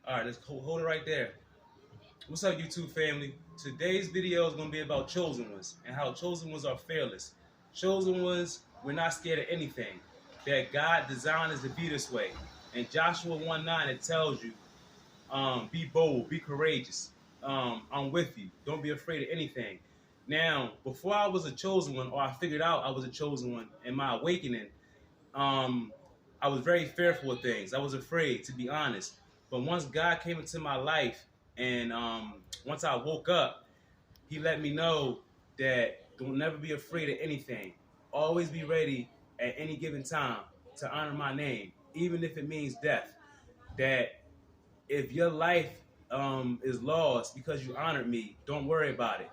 All right, let's hold it right there. What's up, YouTube family? Today's video is going to be about chosen ones and how chosen ones are fearless. Chosen ones, we're not scared of anything. That God designed us to be this way. In Joshua 1:9, it tells you, be bold, be courageous. I'm with you. Don't be afraid of anything. Now, before I was a chosen one, or I figured out I was a chosen one in my awakening, um, I was very fearful of things. I was afraid, to be honest. But once God came into my life, and once I woke up, He let me know that don't never be afraid of anything. Always be ready at any given time to honor my name, even if it means death. That if your life is lost because you honored me, don't worry about it.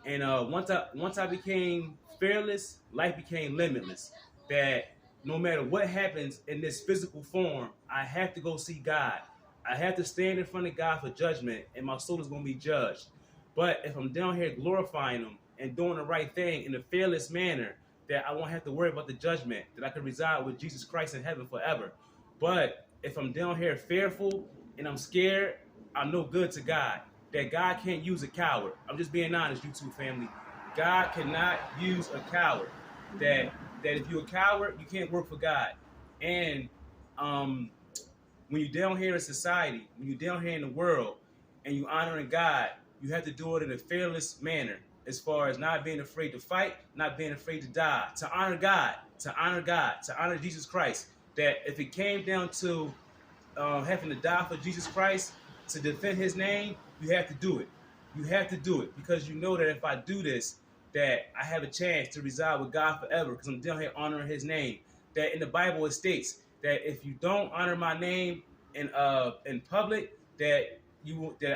And once I became fearless, life became limitless. That no matter what happens in this physical form, I have to go see God. I have to stand in front of God for judgment, and my soul is going to be judged. But if I'm down here glorifying Him and doing the right thing in a fearless manner, that I won't have to worry about the judgment, that I can reside with Jesus Christ in heaven forever. But if I'm down here fearful and I'm scared, I'm no good to God. That God can't use a coward. I'm just being honest, YouTube family. God cannot use a coward. That if you're a coward, you can't work for God. And um, when you're down here in society, when you're down here in the world, and you honoring God, you have to do it in a fearless manner. As far as not being afraid to fight, not being afraid to die, to honor God, to honor God, to honor Jesus Christ. That if it came down to having to die for Jesus Christ to defend His name, you have to do it. You have to do it because you know that if I do this, that I have a chance to reside with God forever because I'm down here honoring His name. That in the Bible it states that if you don't honor my name in public, that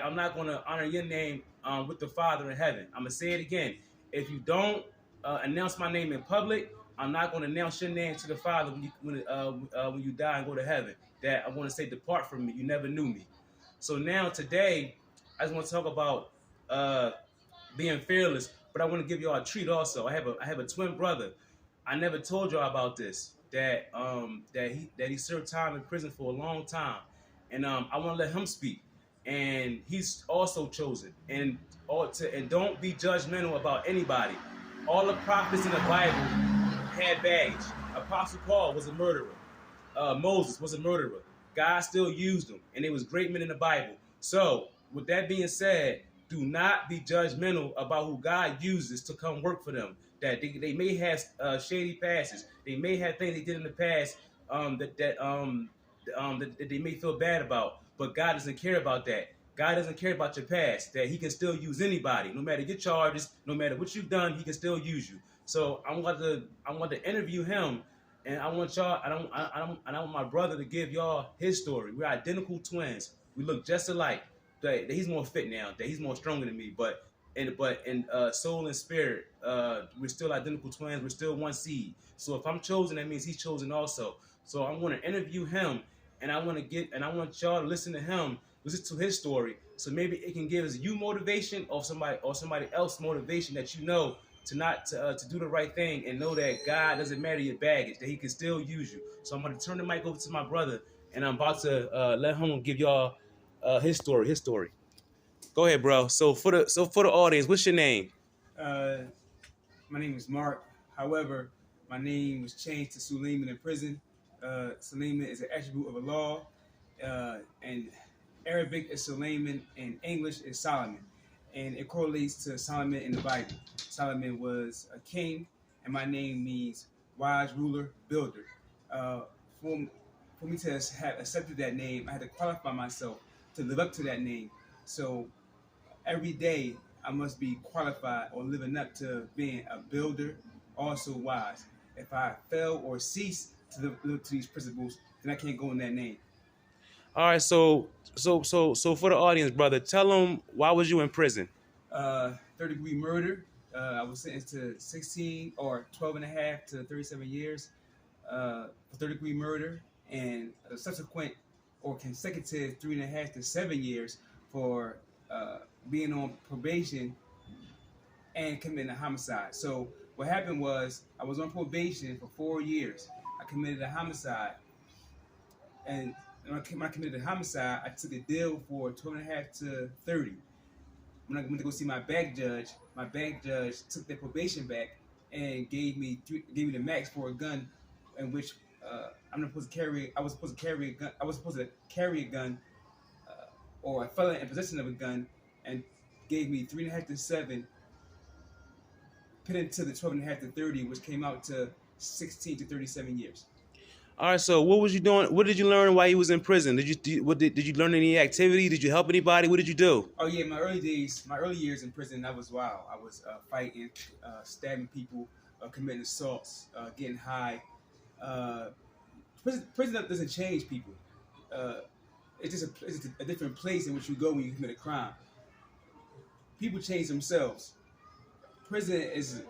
I'm not going to honor your name with the Father in heaven. I'm gonna say it again. If you don't announce my name in public, I'm not going to announce your name to the Father when you die and go to heaven. That I want to say, depart from me. You never knew me. So now today, I just want to talk about uh, being fearless, but I want to give y'all a treat also. I have a twin brother. I never told y'all about this. That he served time in prison for a long time, and I want to let him speak. And he's also chosen. And don't be judgmental about anybody. All the prophets in the Bible had baggage. Apostle Paul was a murderer. Moses was a murderer. God still used them, and they was great men in the Bible. So, with that being said, do not be judgmental about who God uses to come work for them. That they may have shady passes. They may have things they did in the past that they may feel bad about. But God doesn't care about that. God doesn't care about your past. That He can still use anybody, no matter your charges, no matter what you've done. He can still use you. So I want to interview him, and I want y'all. I want my brother to give y'all his story. We're identical twins. We look just alike. That he's more fit now. That he's more stronger than me. But in soul and spirit, we're still identical twins. We're still one seed. So if I'm chosen, that means he's chosen also. So I'm going to interview him, and I want y'all to listen to him, listen to his story. So maybe it can give us you motivation, or somebody else motivation that you know to do the right thing and know that God doesn't matter your baggage, that He can still use you. So I'm going to turn the mic over to my brother, and I'm about to let him give y'all his story. His story. Go ahead, bro. So for the audience, what's your name? Uh, my name is Mark. However, my name was changed to Suleiman in prison. Suleiman is an attribute of Allah, and Arabic is Suleiman, and English is Solomon, and it correlates to Solomon in the Bible. Solomon was a king, and my name means wise ruler, builder. Uh, for, for me to have accepted that name, I had to qualify myself to live up to that name. So every day I must be qualified or living up to being a builder, also wise. If I fail or cease to live to these principles, then I can't go in that name. All right. So for the audience, brother, tell them why was you in prison? Third-degree murder. I was sentenced to 16 or 12 and a half to 37 years for third-degree murder, and a subsequent or consecutive 3.5 to 7 years for being on probation and committing a homicide. So what happened was I was on probation for 4 years. I committed a homicide, and when I committed a homicide, I took a deal for 12.5 to 30. When I went to go see my back judge took their probation back and gave me the max for a gun, in which I'm not supposed to carry. I was supposed to carry a gun. I was supposed to carry a gun, or a felon in possession of a gun, and gave me 3.5 to 7, put into the 12.5 to 30, which came out to 16 to 37 years. All right. So what was you doing? What did you learn while you was in prison? Did you learn any activity? Did you help anybody? What did you do? Oh yeah, my early years in prison, I was wild. I was fighting, stabbing people, committing assaults, getting high. Prison doesn't change people. It's just a different place in which you go when you commit a crime. People change themselves. Prison is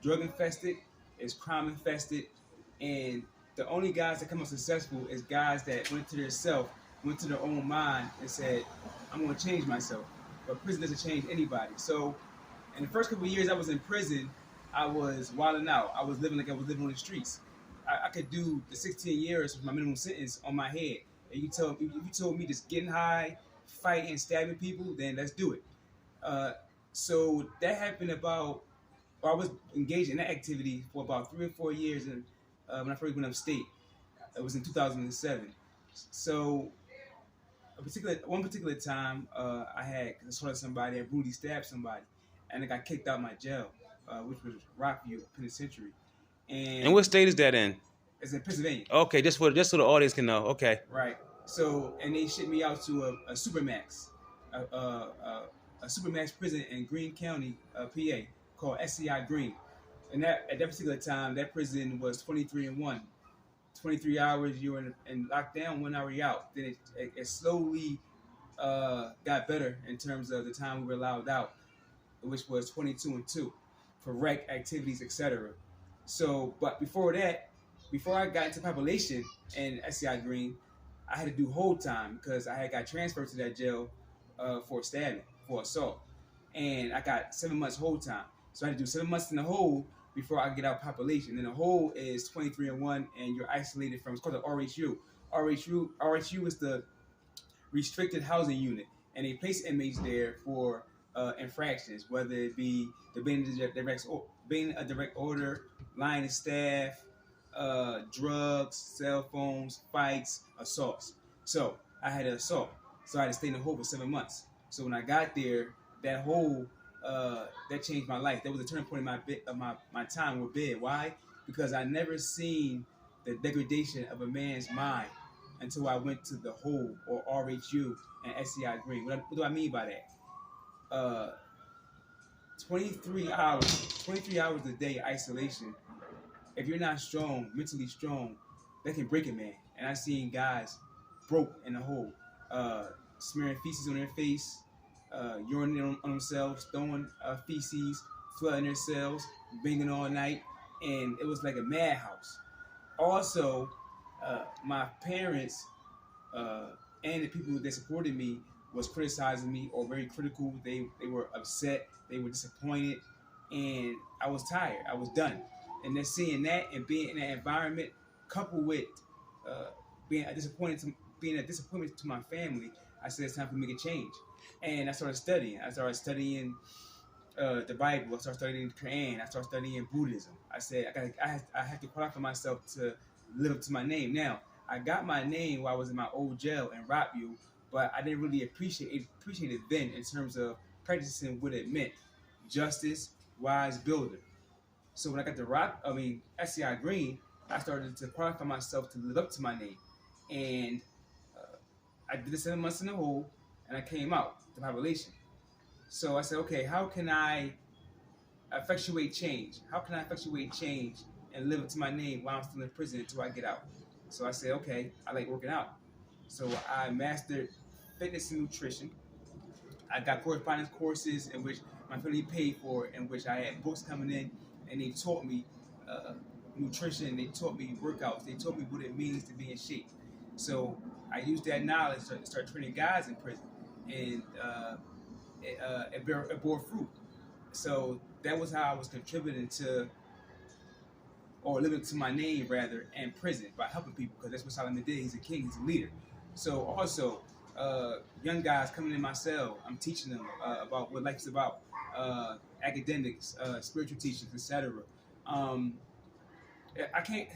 drug infested, is crime infested, and the only guys that come out successful is guys that went to their own mind and said, I'm going to change myself. But prison doesn't change anybody. So in the first couple of years I was in prison, I was wilding out. I was living like I was living on the streets. I could do the 16 years with my minimum sentence on my head. And if you told me just getting high, fighting, stabbing people, then let's do it. So that happened I was engaged in that activity for about 3 or 4 years, and when I first went upstate, it was in 2007. So one particular time, I had assaulted somebody, I brutally stabbed somebody, and I got kicked out of my jail, which was Rockview Penitentiary. And what state is that in? It's in Pennsylvania. Okay, just so the audience can know. Okay. Right. So, and they shipped me out to a Supermax, a Supermax prison in Greene County, PA, called SCI Greene. And at that particular time, that prison was 23-1. 23 hours you were in lockdown, 1 hour you out. Then it slowly got better in terms of the time we were allowed out, which was 22-2 for rec activities, etc. So, but before that, before I got into population in SCI Greene, I had to do hold time because I had got transferred to that jail for stabbing, for assault. And I got 7 months hold time. So I had to do 7 months in the hold before I get out population. And the hold is 23-1, and you're isolated from, it's called the RHU. RHU is the restricted housing unit, and they place inmates there for infractions, whether it be being a direct order, lying to staff, drugs, cell phones, fights, assaults. So I had an assault, so I had to stay in the hole for 7 months. So when I got there, that hole that changed my life. That was a turning point in my time with bed. Why? Because I never seen the degradation of a man's mind until I went to the hole, or RHU, and SCI Greene. What do I mean by that? 23 hours a day isolation. If you're not strong, mentally strong, that can break a man. And I've seen guys broke in the hole, smearing feces on their face, urinating on themselves, throwing feces, flooding their cells, banging all night, and it was like a madhouse. Also, my parents and the people that supported me was criticizing me, or very critical. They were upset, they were disappointed, and I was tired. I was done. And then seeing that and being in that environment, coupled with being a disappointment to my family, I said it's time for me to change. And I started studying. The Bible. I started studying the Quran. I started studying Buddhism. I said I have to qualify myself to live up to my name. Now, I got my name while I was in my old jail in Rockview, but I didn't really appreciate it then in terms of practicing what it meant: justice, wise builder. So when I got to SCI Greene, I started to qualify myself to live up to my name, and I did the 7 months in the hole, and I came out to population. So I said, okay, how can I effectuate change? How can I effectuate change and live up to my name while I'm still in prison until I get out? So I said, okay, I like working out. So I mastered fitness and nutrition. I got correspondence courses in which my family paid for, in which I had books coming in, and they taught me nutrition, they taught me workouts, they taught me what it means to be in shape. So I used that knowledge to start training guys in prison, and it bore fruit. So that was how I was contributing to, or living to my name rather, in prison, by helping people, because that's what Solomon did. He's a king, he's a leader. So also, young guys coming in my cell, I'm teaching them about what life is about, academics, spiritual teachings, etc. Um, I can't.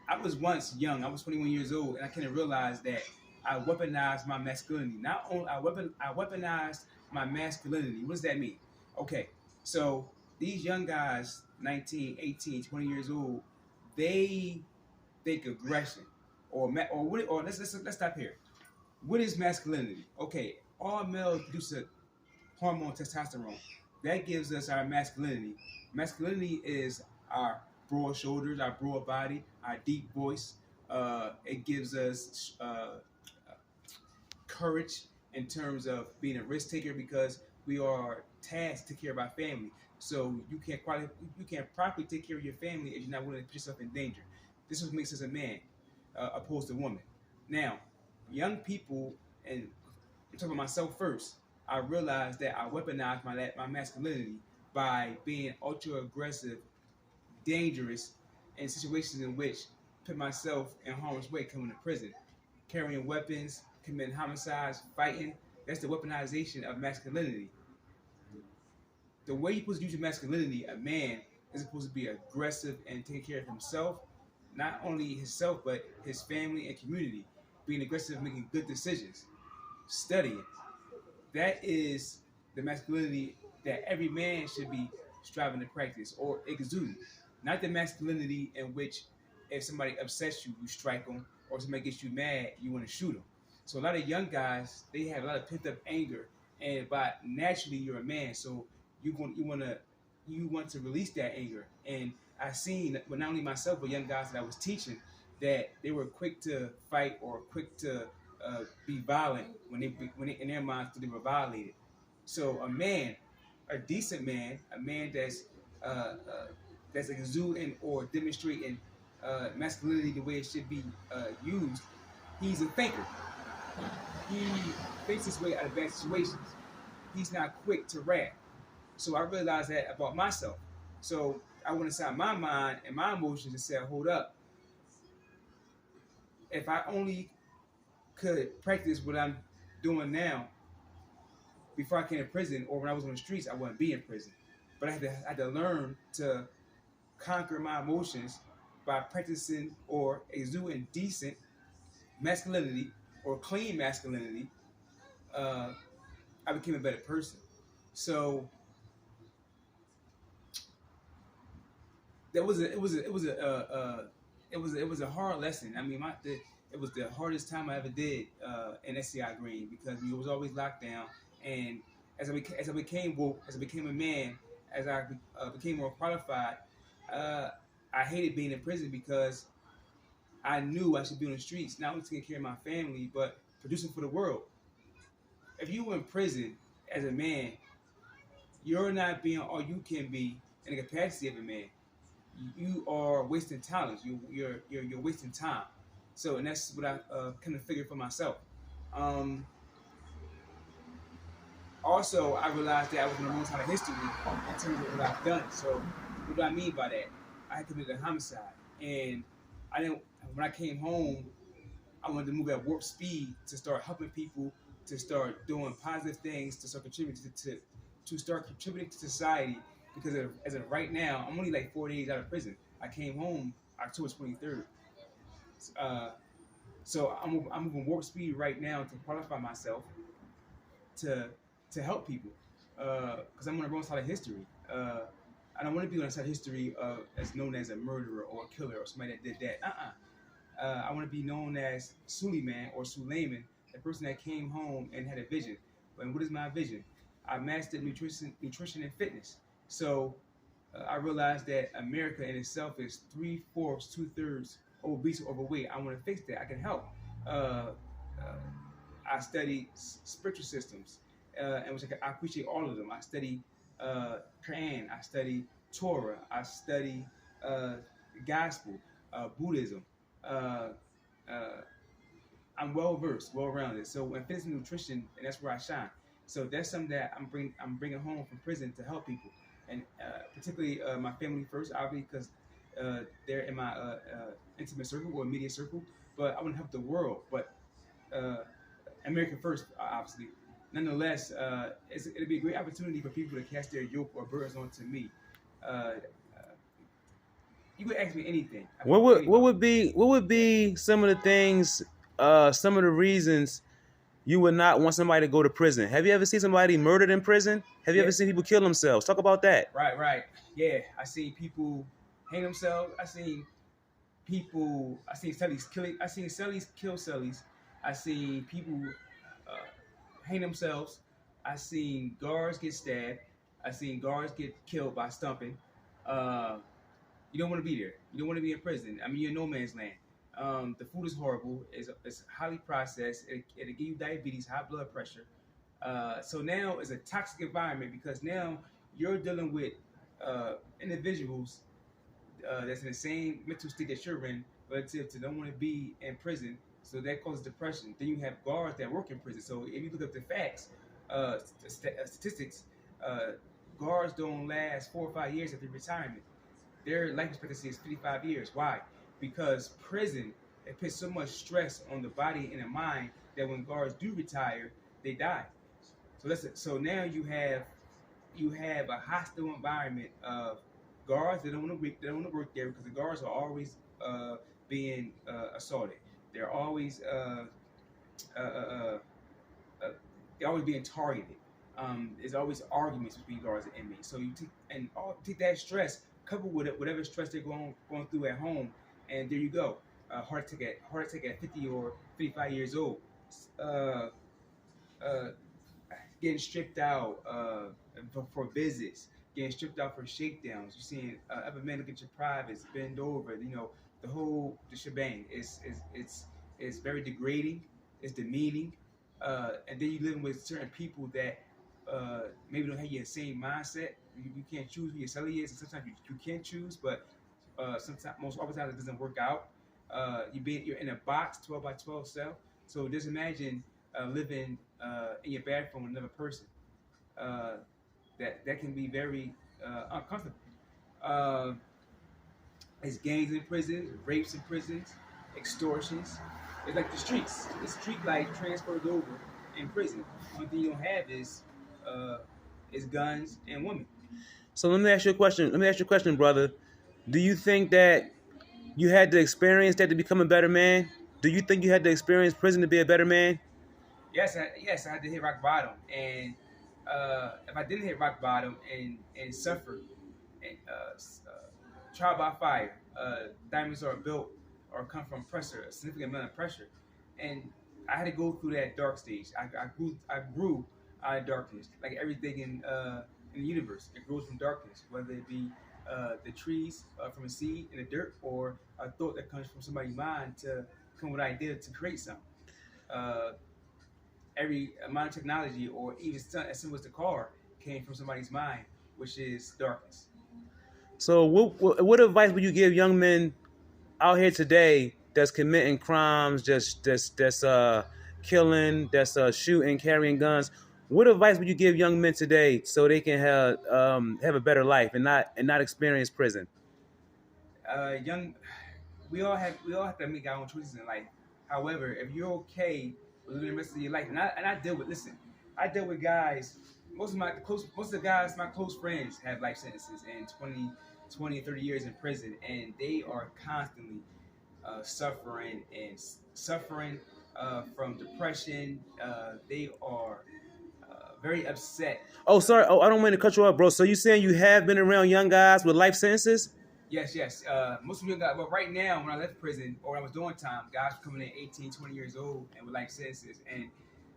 I was once young. I was 21 years old, and I kind of realized that I weaponized my masculinity. Not only I weaponized my masculinity. What does that mean? Okay, so these young guys, 19, 18, 20 years old, they think aggression or what? Or let's stop here. What is masculinity? Okay, all males produce a hormone testosterone. That gives us our masculinity. Masculinity is our broad shoulders, our broad body, our deep voice. It gives us courage in terms of being a risk taker because we are tasked to take care of our family. So you can't properly take care of your family if you're not willing to put yourself in danger. This is what makes us a man, opposed to woman. Now, young people, and I'm talking about myself first. I realized that I weaponized my masculinity by being ultra aggressive, dangerous, in situations in which put myself in harm's way, coming to prison, carrying weapons, committing homicides, fighting. That's the weaponization of masculinity. The way you're supposed to use your masculinity, a man is supposed to be aggressive and take care of himself, not only himself but his family and community. Being aggressive, making good decisions, studying. That is the masculinity that every man should be striving to practice or exude. Not the masculinity in which if somebody upsets you, you strike them, or somebody gets you mad, you want to shoot them. So a lot of young guys, they have a lot of pent up anger, and by naturally you're a man, so you want to release that anger. And I seen, well, not only myself but young guys that I was teaching, that they were quick to fight or quick to be violent when they in their minds they were violated. So a man, a decent man, a man that's exuding or demonstrating masculinity the way it should be used, he's a thinker. He thinks his way out of bad situations. He's not quick to react. So I realized that about myself. So I went inside my mind and my emotions and said, hold up. If I only could practice what I'm doing now before I came to prison or when I was on the streets, I wouldn't be in prison. But I had to learn to conquer my emotions by practicing or exuding decent masculinity or clean masculinity. I became a better person. So that was it was a hard lesson. I mean, it was the hardest time I ever did in SCI Green because we was always locked down. And as I became woke, as I became a man, as I became more qualified, I hated being in prison because I knew I should be on the streets, not only taking care of my family, but producing for the world. If you were in prison as a man, you're not being all you can be in the capacity of a man. You are wasting talents. You're wasting time. So, and that's what I kind of figured for myself. Um, Also, I realized that I was going to lose a lot of history in terms of what I've done. So, what do I mean by that? I had committed a homicide, and I didn't. When I came home, I wanted to move at warp speed to start helping people, to start doing positive things, to start contributing to start contributing to society. Because as of right now, I'm only like 4 days out of prison. I came home October 23rd. Uh, so I'm moving warp speed right now to qualify myself to help people because I'm on the wrong side of history. I don't want to be on the side of history as known as a murderer or a killer or somebody that did that. I want to be known as Suleiman or Suleiman, the person that came home and had a vision. And what is my vision? I mastered nutrition and fitness. So I realized that America in itself is 3/4, 2/3 obese or overweight. I want to fix that. I can help. Uh, I study spiritual systems, and which I appreciate all of them. I study Quran, I study Torah, I study Gospel, Buddhism. Uh, uh, I'm well versed, well rounded. So in fitness and nutrition, and that's where I shine. So that's something that I'm bringing home from prison to help people, and particularly my family first, obviously, because they're in my intimate circle or immediate circle. But I want to help the world. But American first, obviously. Nonetheless, it'll be a great opportunity for people to cast their yoke or burdens onto me. Uh, you could ask me anything. What would be some of the things, some of the reasons you would not want somebody to go to prison? Have you ever seen somebody murdered in prison? Have you ever Yeah. seen people kill themselves? Talk about that. Right. Yeah, I seen people hang themselves. I seen Sullies killing. I seen Sullies kill Sullies. I seen people hang themselves. I seen guards get stabbed. I seen guards get killed by stumping. Uh, you don't want to be there. You don't want to be in prison. I mean, you're in no man's land. The food is horrible. It's highly processed. It'll give you diabetes, high blood pressure. So now it's a toxic environment because now you're dealing with individuals that's in the same mental state that you're in relative to don't want to be in prison. So that causes depression. Then you have guards that work in prison. So if you look up the facts, statistics, guards don't last 4 or 5 years after retirement. Their life expectancy is 55 years. Why? Because prison, it puts so much stress on the body and the mind that when guards do retire, they die. So now you have a hostile environment of guards that don't want to work there because the guards are always being assaulted. They're always they're always being targeted. There's always arguments between guards and inmates. So you take that stress, coupled with it, whatever stress they're going through at home, and there you go. Heart attack at 50 or 55 years old. Getting stripped out for visits, getting stripped out for shakedowns. You're seeing other men look at your privates, bend over. The shebang. It's very degrading. It's demeaning. And then you're living with certain people that maybe don't have your same mindset. You can't choose who your cellie is, and sometimes you can choose, but most oftentimes it doesn't work out. You're in a box, 12 by 12 cell. So just imagine living in your bathroom with another person. That can be very uncomfortable. It's gangs in prisons, rapes in prisons, extortions. It's like the streets. The street life transferred over in prison. One thing you don't have is guns and women. So let me ask you a question, brother. Do you think that you had to experience that to become a better man? Do you think you had to experience prison to be a better man? Yes, I had to hit rock bottom, and if I didn't hit rock bottom and suffer and trial by fire, diamonds are built or come from pressure, a significant amount of pressure, and I had to go through that dark stage. I grew out of darkness, like everything in the universe. It grows from darkness, whether it be the trees from a seed in the dirt, or a thought that comes from somebody's mind to come with an idea to create something. Every amount of technology, or even as simple as the car, came from somebody's mind, which is darkness. So what advice would you give young men out here today that's committing crimes, that's killing, that's shooting, carrying guns? What advice would you give young men today so they can have a better life and not experience prison? We all have to make our own choices in life. However, if you're okay with living the rest of your life, and I deal with guys. Most of the guys, my close friends, have life sentences and 20 and 30 years in prison, and they are constantly suffering from depression. They are very upset. Oh, sorry. Oh, I don't mean to cut you off, bro. So you saying you have been around young guys with life sentences? Yes. Most of you guys, but right now, when I left prison or when I was doing time, guys were coming in 18, 20 years old and with life sentences. And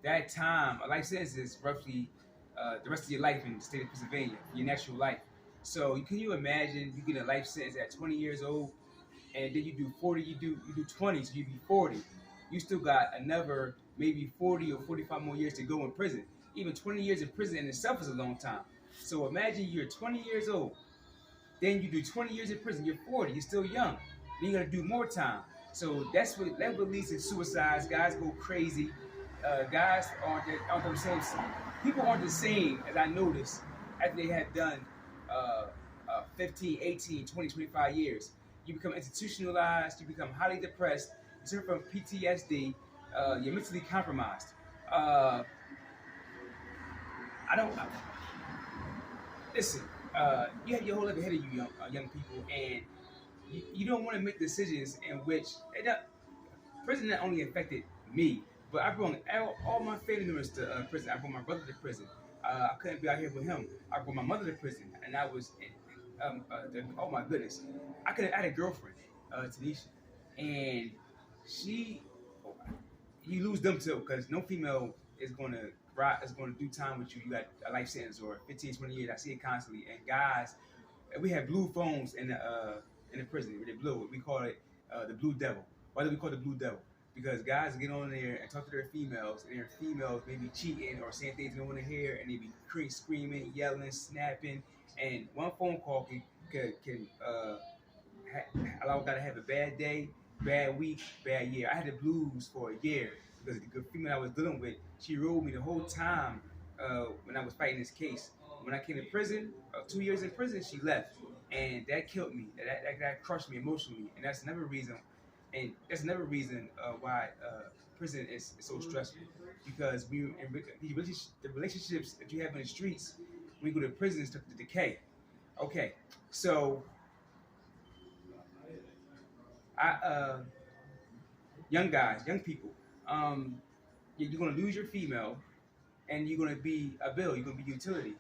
that time, a life sentence is roughly the rest of your life in the state of Pennsylvania, your natural life. So can you imagine you get a life sentence at 20 years old, and then you do 40, you do 20, so you be 40. You still got another maybe 40 or 45 more years to go in prison. Even 20 years in prison in itself is a long time. So imagine you're 20 years old, then you do 20 years in prison, you're 40, you're still young. Then you're gonna do more time. So that leads to suicides. Guys go crazy. Guys aren't the same. People aren't the same, as I noticed, after they had done 15, 18, 20, 25 years. You become institutionalized, you become highly depressed, you suffer from PTSD, You're mentally compromised. I don't listen. You have your whole life ahead of you, young people, and you don't want to make decisions in which prison not only affected me, but I brought all my family members to prison. I brought my brother to prison. I couldn't be out here with him. I brought my mother to prison, and I was, oh my goodness, I had a girlfriend, Tanisha, and she, you lose them too, because no female is gonna do time with you. You got a life sentence or 15, 20 years. I see it constantly. And guys, we have blue phones in the prison. They're blue. We call it the blue devil. Why do we call it the blue devil? Because guys get on there and talk to their females, and their females may be cheating or saying things they don't want to hear, and they be screaming, yelling, snapping, and one phone call can allow a guy to have a bad day, bad week, bad year. I had the blues for a year because the female I was dealing with, she ruled me the whole time when I was fighting this case. When I came to prison, 2 years in prison, she left, and that killed me. That crushed me emotionally, and that's another reason. And that's another reason why prison is so stressful, because the relationships that you have in the streets when you go to prison start to decay. Okay, so young guys, young people, you're gonna lose your female, and you're gonna be a bill. You're gonna be utility.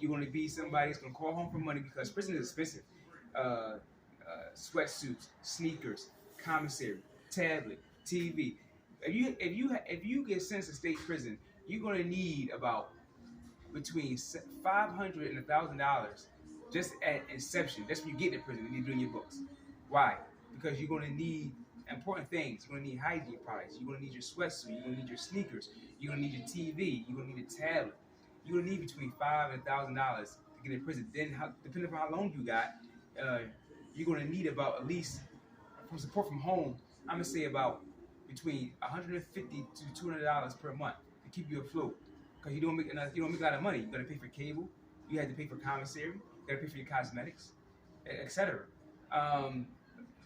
You're gonna be somebody that's gonna call home for money because prison is expensive. Sweatsuits, sneakers, commissary, tablet, TV. If you get sentenced to state prison, you're gonna need about between $500 and $1,000 just at inception. That's when you get to prison and you're doing your books. Why? Because you're gonna need important things. You're gonna need hygiene products. You're gonna need your sweatsuit. You're gonna need your sneakers. You're gonna need your TV. You're gonna need a tablet. You're gonna need between $500 and $1,000 to get in prison. Then, depending on how long you got, you're gonna need about at least from support from home. I'm gonna say about between $150 to $200 per month to keep you afloat. Because you don't make a lot of money. You gotta pay for cable. You have to pay for commissary. You gotta pay for your cosmetics, etc.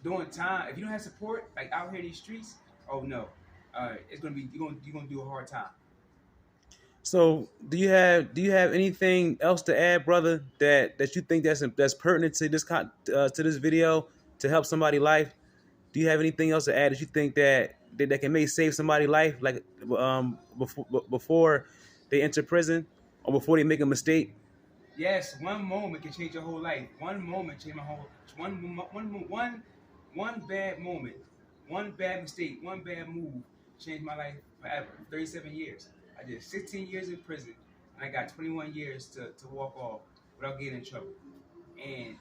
During time, if you don't have support, like out here in these streets, oh no, it's gonna be you're gonna do a hard time. So do you have anything else to add, brother, that you think that's pertinent to this video to help somebody's life? Do you have anything else to add that you think that can maybe save somebody's life, like before they enter prison or before they make a mistake? Yes, one moment can change your whole life. One moment change my whole one bad moment, one bad mistake, one bad move changed my life forever. 37 years. I did 16 years in prison, and I got 21 years to walk off without getting in trouble. And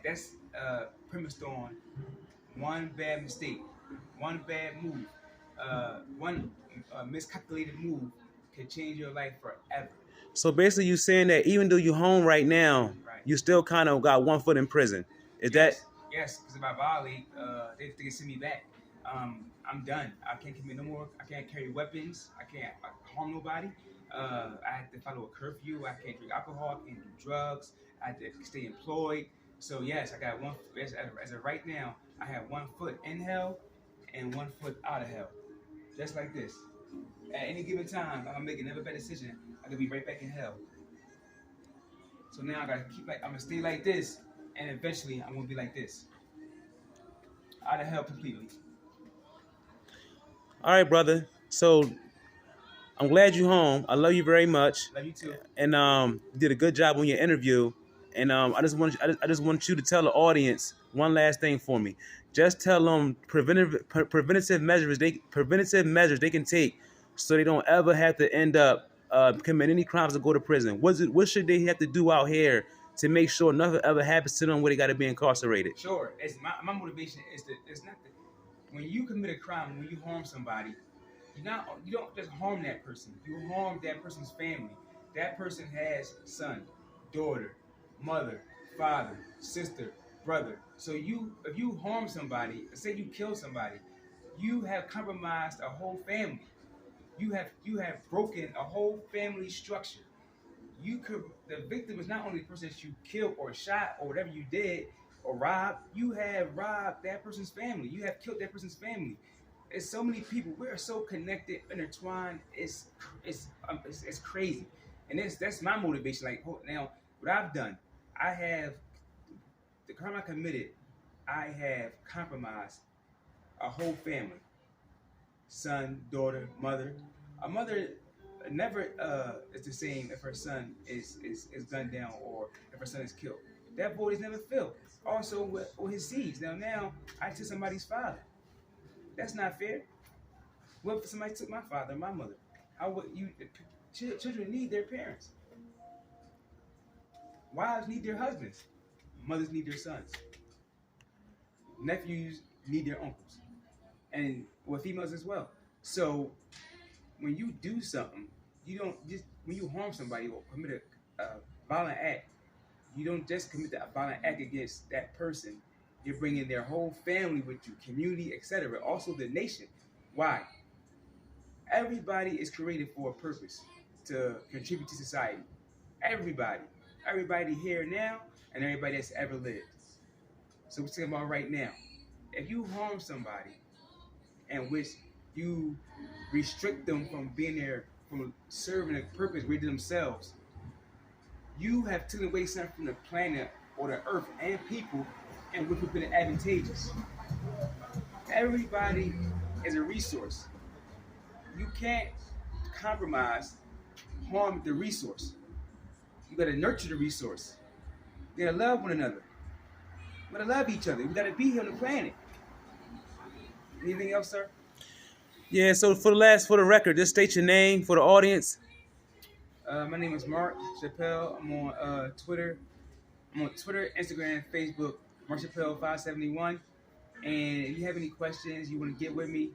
that's premised on one bad mistake, one bad move, one miscalculated move can change your life forever. So basically, you saying that even though you're home right now, Right. you still kind of got one foot in prison. Is that? Yes, because if I violate, they can send me back. I'm done. I can't commit no more. I can't carry weapons. I can't harm nobody. I have to follow a curfew. I can't drink alcohol. I can't do drugs. I have to stay employed. So yes, I got one. As of right now, I have 1 foot in hell and 1 foot out of hell, just like this. At any given time, I'm making another bad decision. I could be right back in hell. So now I gotta I'm gonna stay like this, and eventually I'm gonna be like this, out of hell completely. All right, brother. So I'm glad you're home. I love you very much. Love you too. And you did a good job on your interview. And I just want you to tell the audience one last thing for me. Just tell them preventative measures they can take so they don't ever have to end up committing any crimes or go to prison. What should they have to do out here to make sure nothing ever happens to them where they got to be incarcerated? Sure. It's my motivation is that it's not that when you commit a crime, when you harm somebody, you don't just harm that person. You harm that person's family. That person has son, daughter, mother, father, sister, brother. So if you harm somebody, say you kill somebody, you have compromised a whole family. You have broken a whole family structure. The victim is not only the person that you killed or shot or whatever you did or robbed. You have robbed that person's family. You have killed that person's family. it's so many people. We're so connected, intertwined. It's crazy, and that's my motivation. Like now, what I've done, I have the crime I committed. I have compromised a whole family, son, daughter, mother. A mother never is the same if her son is gunned down or if her son is killed. That void is never filled. Also with his seeds. Now I took somebody's father. That's not fair. What if somebody took my father and my mother? How would you? Children need their parents. Wives need their husbands. Mothers need their sons. Nephews need their uncles, and with females as well. So when you do something, you don't just when you harm somebody or commit a violent act, you don't just commit that violent act against that person. You're bringing their whole family with you, community, etc. Also the nation. Why? Everybody is created for a purpose to contribute to society. Everybody here now, and everybody that's ever lived. So we're talking about right now. If you harm somebody, and which you restrict them from being there, from serving a purpose within themselves, you have taken away something from the planet or the earth and people, and which would be advantageous. Everybody is a resource. You can't compromise, harm the resource. You gotta nurture the resource. You gotta love one another. We gotta love each other. We gotta be here on the planet. Anything else, sir? Yeah, so for the record, just state your name for the audience. My name is Mark Chappelle. I'm on Twitter. I'm on Twitter, Instagram, Facebook, Mark Chappelle 571. And if you have any questions, you want to get with me,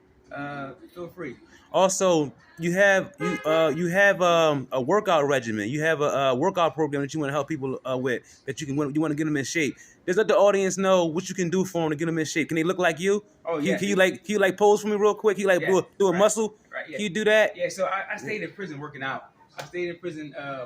feel free. Also, you have a workout regimen. You have a workout program that you want to help people with. That you want to get them in shape. Just let the audience know what you can do for them to get them in shape. Can they look like you? Oh yeah. Can you pose for me real quick? Can you do a muscle? Right. Yeah. Can you do that? Yeah. So I stayed in prison working out.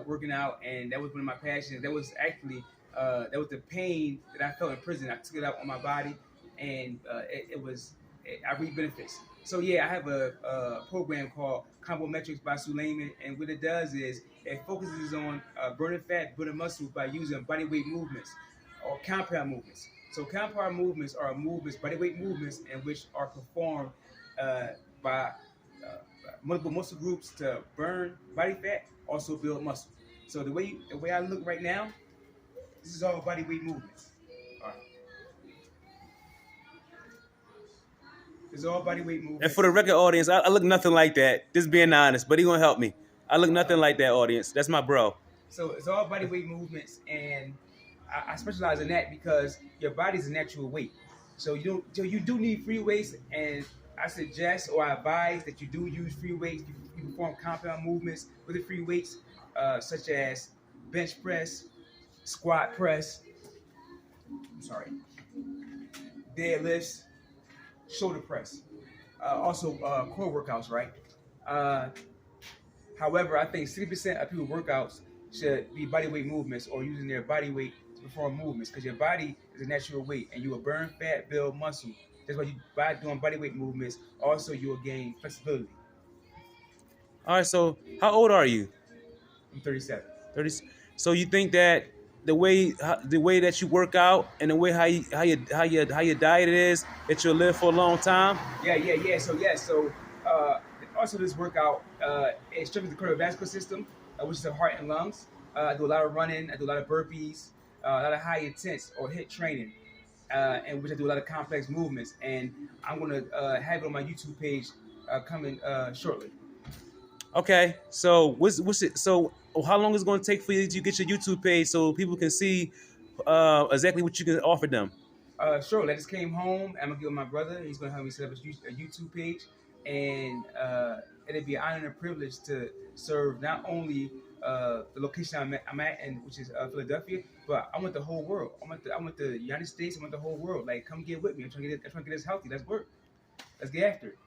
Working out, and that was one of my passions. That was actually that was the pain that I felt in prison. I took it out on my body, and I reap benefits. So yeah, I have a program called Combo Metrics by Suleiman, and what it does is it focuses on burning fat, building muscle by using bodyweight movements or compound movements. So compound movements are movements, bodyweight movements, in which are performed by multiple muscle groups to burn body fat, also build muscle. So the way I look right now, this is all bodyweight movements. All right. It's all bodyweight movements. And for the record audience, I look nothing like that. Just being honest, but he gonna help me. I look nothing like that, audience. That's my bro. So it's all bodyweight movements, and I specialize in that because your body's a natural weight. So you do need free weights, and I suggest or I advise that you do use free weights. You perform compound movements with the free weights, such as bench press, squat press, deadlifts, shoulder press. Also core workouts, right? However, I think 60% of people workouts should be bodyweight movements or using their body weight to perform movements, because your body is a natural weight and you will burn fat, build muscle. That's why by doing bodyweight movements, also you will gain flexibility. All right, so how old are you? I'm 37. 30. So you think that the way that you work out and the way how your diet is, that you'll live for a long time? Yeah. So also this workout it strengthens the cardiovascular system, which is the heart and lungs. I do a lot of running. I do a lot of burpees, a lot of high intense or HIIT training, and which I do a lot of complex movements. And I'm gonna have it on my YouTube page coming shortly. Okay, so what's it? So how long is it going to take for you to get your YouTube page so people can see exactly what you can offer them? Sure. I just came home. I'm gonna give my brother. He's gonna help me set up a YouTube page, and it'd be an honor and a privilege to serve not only the location I'm at, and which is Philadelphia, but I want the whole world. I want the United States. I want the whole world. Like, come get with me. I'm trying to get us healthy. Let's work. Let's get after it.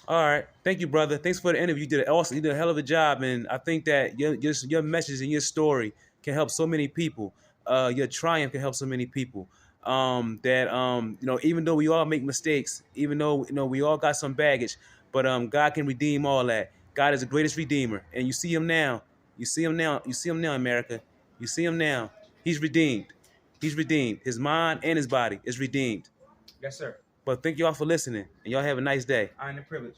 All right, thank you, brother. Thanks for the interview. You did a hell of a job, and I think that your message and your story can help so many people. Your triumph can help so many people. Even though we all make mistakes, even though we all got some baggage, but God can redeem all that. God is the greatest redeemer, and you see him now. You see him now. You see him now, America. You see him now. He's redeemed. He's redeemed. His mind and his body is redeemed. Yes, sir. But thank y'all for listening, and y'all have a nice day. I am the privilege.